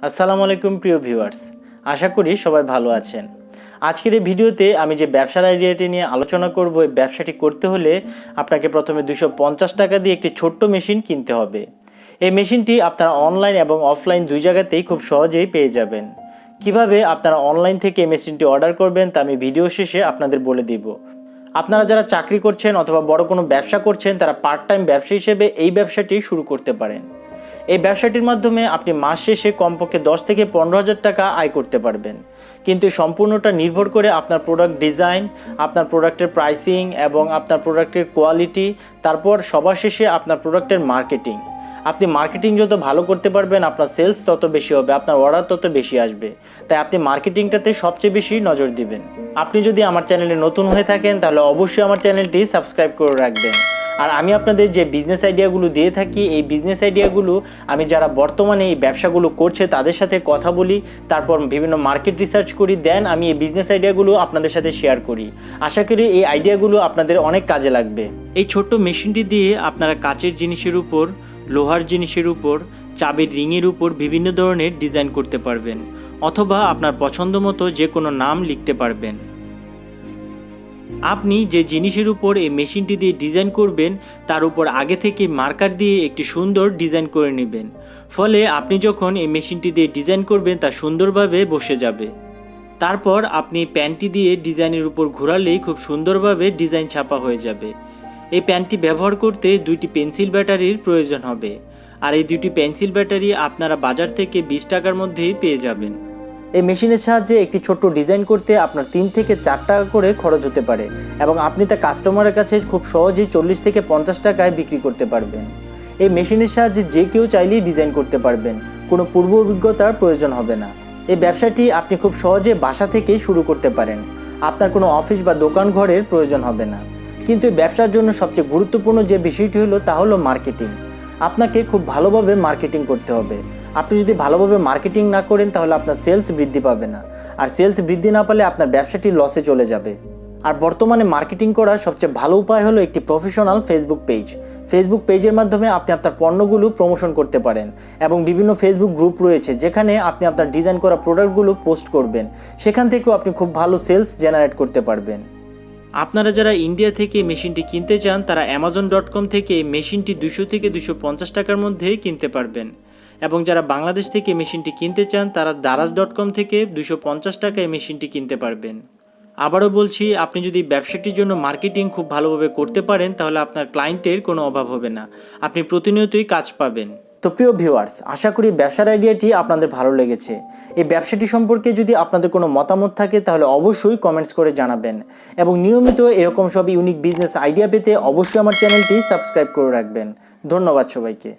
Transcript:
আসসালামু আলাইকুম প্রিয় ভিউয়ার্স, আশা করি সবাই ভালো আছেন। আজকের এই ভিডিওতে আমি যে ব্যবসার আইডিয়াটি নিয়ে আলোচনা করব, এই ব্যবসাটি করতে হলে আপনাকে প্রথমে 250 টাকা দিয়ে একটি ছোট্ট মেশিন কিনতে হবে। এই মেশিনটি আপনারা অনলাইন এবং অফলাইন দুই জায়গাতেই খুব সহজেই পেয়ে যাবেন। কিভাবে আপনারা অনলাইন থেকে এই মেশিনটি অর্ডার করবেন তা আমি ভিডিও শেষে আপনাদের বলে দিব। আপনারা যারা চাকরি করছেন অথবা বড় কোনো ব্যবসা করছেন, তারা পার্ট টাইম ব্যবসা হিসেবে এই ব্যবসাটি শুরু করতে পারেন। এই ব্যবসাটির মাধ্যমে আপনি মাস শেষে কমপক্ষে 10 থেকে 15,000 টাকা আয় করতে পারবেন। কিন্তু সম্পূর্ণটা নির্ভর করে আপনার প্রোডাক্ট ডিজাইন, আপনার প্রোডাক্টের প্রাইসিং এবং আপনার প্রোডাক্টের কোয়ালিটি, তারপর সবার শেষে আপনার প্রোডাক্টের মার্কেটিং। আপনি মার্কেটিং যত ভালো করতে পারবেন, আপনার সেলস তত বেশি হবে, আপনার অর্ডার তত বেশি আসবে। তাই আপনি মার্কেটিংটাতে সবচেয়ে বেশি নজর দিবেন। আপনি যদি আমার চ্যানেলে নতুন হয়ে থাকেন তাহলে অবশ্যই আমার চ্যানেলটি সাবস্ক্রাইব করে রাখবেন। আর আমি আপনাদের যে বিজনেস আইডিয়াগুলো দিয়ে থাকি, এই বিজনেস আইডিয়াগুলো আমি যারা বর্তমানে এই ব্যবসাগুলো করছে তাদের সাথে কথা বলি, তারপর বিভিন্ন মার্কেট রিসার্চ করি, দেন আমি এই বিজনেস আইডিয়াগুলো আপনাদের সাথে শেয়ার করি। আশা করি এই আইডিয়াগুলো আপনাদের অনেক কাজে লাগবে। এই ছোট্ট মেশিনটি দিয়ে আপনারা কাচের জিনিসের উপর, লোহার জিনিসের উপর, চাবির রিংয়ের উপর বিভিন্ন ধরনের ডিজাইন করতে পারবেন, অথবা আপনার পছন্দ মতো যে কোনো নাম লিখতে পারবেন। আপনি যে জিনিসের উপর এই মেশিনটি দিয়ে ডিজাইন করবেন তার উপর আগে থেকে মার্কার দিয়ে একটি সুন্দর ডিজাইন করে নেবেন। ফলে আপনি যখন এই মেশিনটি দিয়ে ডিজাইন করবেন তা সুন্দরভাবে বসে যাবে। তারপর আপনি প্যানটি দিয়ে ডিজাইনের উপর ঘোরালেই খুব সুন্দরভাবে ডিজাইন ছাপা হয়ে যাবে। এই প্যানটি ব্যবহার করতে 2টি পেন্সিল ব্যাটারির প্রয়োজন হবে, আর এই 2টি পেন্সিল ব্যাটারি আপনারা বাজার থেকে 20 টাকার মধ্যেই পেয়ে যাবেন। এই মেশিনের সাহায্যে একটি ছোট্ট ডিজাইন করতে আপনার 3 থেকে 4 টাকা করে খরচ হতে পারে, এবং আপনি তা কাস্টমারের কাছে খুব সহজেই 40 থেকে 50 টাকায় বিক্রি করতে পারবেন। এই মেশিনের সাহায্যে যে কেউ চাইলেই ডিজাইন করতে পারবেন, কোনো পূর্ব অভিজ্ঞতার প্রয়োজন হবে না। এই ব্যবসাটি আপনি খুব সহজে বাসা থেকেই শুরু করতে পারেন, আপনার কোনো অফিস বা দোকান ঘরের প্রয়োজন হবে না। কিন্তু এই ব্যবসার জন্য সবচেয়ে গুরুত্বপূর্ণ যে বিষয়টি হলো তা হলো মার্কেটিং। আপনাকে খুব ভালোভাবে মার্কেটিং করতে হবে। আপনি যদি ভালোভাবে মার্কেটিং না করেন তাহলে আপনার সেলস বৃদ্ধি পাবে না, আর সেলস বৃদ্ধি না পেলে আপনার ব্যবসাটি লসে চলে যাবে। আর বর্তমানে মার্কেটিং করার সবচেয়ে ভালো উপায় হলো একটি প্রফেশনাল ফেসবুক পেজ। ফেসবুক পেজের মাধ্যমে আপনি আপনার পণ্যগুলো প্রমোশন করতে পারেন, এবং বিভিন্ন ফেসবুক গ্রুপ রয়েছে যেখানে আপনি আপনার ডিজাইন করা প্রোডাক্টগুলো পোস্ট করবেন। সেখান থেকেও আপনি খুব ভালো সেলস জেনারেট করতে পারবেন। আপনারা যারা ইন্ডিয়া থেকে মেশিনটি কিনতে চান তারা amazon.com থেকে মেশিনটি 200 থেকে 250 টাকার মধ্যে কিনতে পারবেন, এবং যারা বাংলাদেশ থেকে মেশিনটি কিনতে চান তারা daraz.com থেকে 250 টাকায় মেশিনটি কিনতে পারবেন। আবারও বলছি, আপনি যদি ব্যবসাটির জন্য মার্কেটিং খুব ভালোভাবে করতে পারেন তাহলে আপনার ক্লায়েন্টের কোনো অভাব হবে না, আপনি প্রতিনিয়তই কাজ পাবেন। তো প্রিয় ভিউয়ার্স, আশা করি ব্যবসার আইডিয়াটি আপনাদের ভালো লেগেছে। এই ব্যবসাটি সম্পর্কে যদি আপনাদের কোনো মতামত থাকে তাহলে অবশ্যই কমেন্টস করে জানাবেন, এবং নিয়মিত এরকম সব ইউনিক বিজনেস আইডিয়া পেতে অবশ্যই আমার চ্যানেলটি সাবস্ক্রাইব করে রাখবেন। ধন্যবাদ সবাইকে।